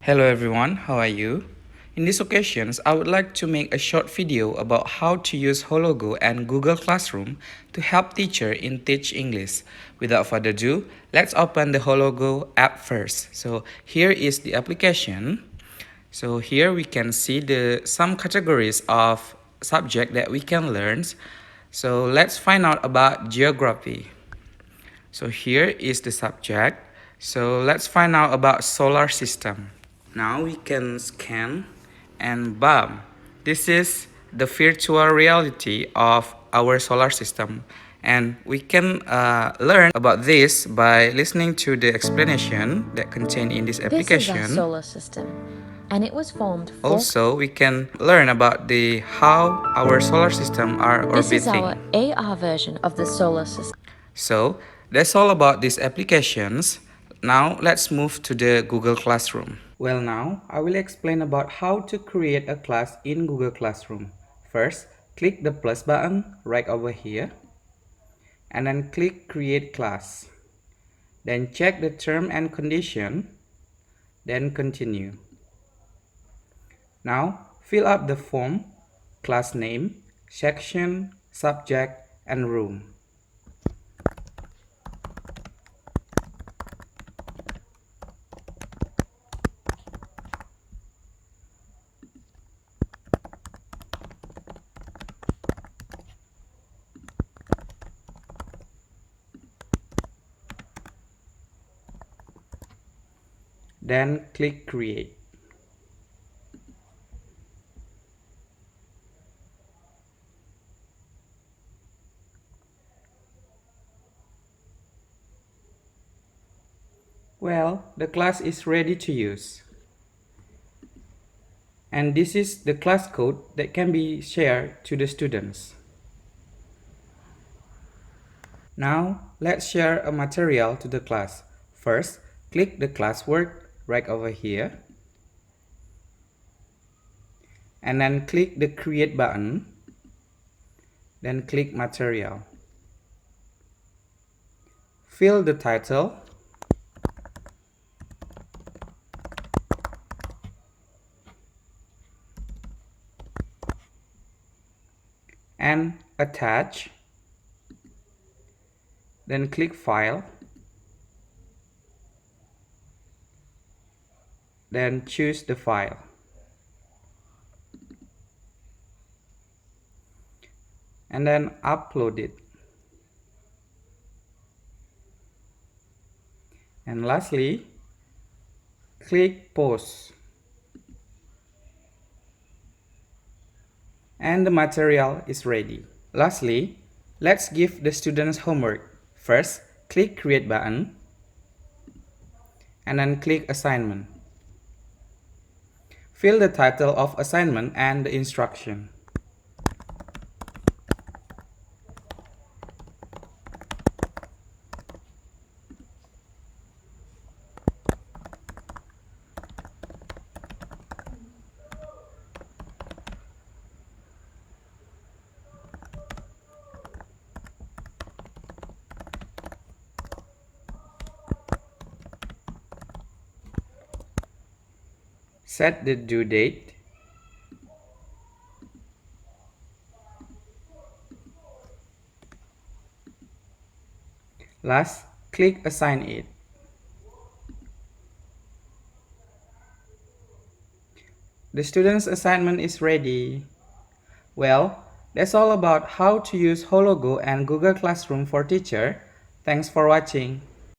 Hello everyone, how are you? In this occasion, I would like to make a short video about how to use Hologo and Google Classroom to help teacher in teach English. Without further ado, let's open the Hologo app first. So here is the application. So here we can see some categories of subject that we can learn. So let's find out about geography. So here is the subject. So let's find out about solar system. Now we can scan and bam, this is the virtual reality of our solar system, and we can learn about this by listening to the explanation that contained in this application. This is our solar system, and it was formed Also, we can learn about how our solar system are orbiting. This is our AR version of the solar system. So that's all about these applications. Now let's move to the Google Classroom. Well, now I will explain about how to create a class in Google Classroom. First, click the plus button right over here and then click create class. Then check the term and condition, then continue. Now fill up the form, class name, section, subject, and room. Then click create. Well, the class is ready to use. And this is the class code that can be shared to the students. Now, let's share a material to the class. First, click the classwork right over here. And then click the create button. Then click material. Fill the title. And attach. Then click file. Then choose the file. And then upload it. And lastly, click pause. And the material is ready. Lastly, let's give the students homework. First, click create button and then click assignment. Fill the title of assignment and the instruction. Set the due date. Last, click assign it. The student's assignment is ready. Well, that's all about how to use Hologo and Google Classroom for teacher. Thanks for watching.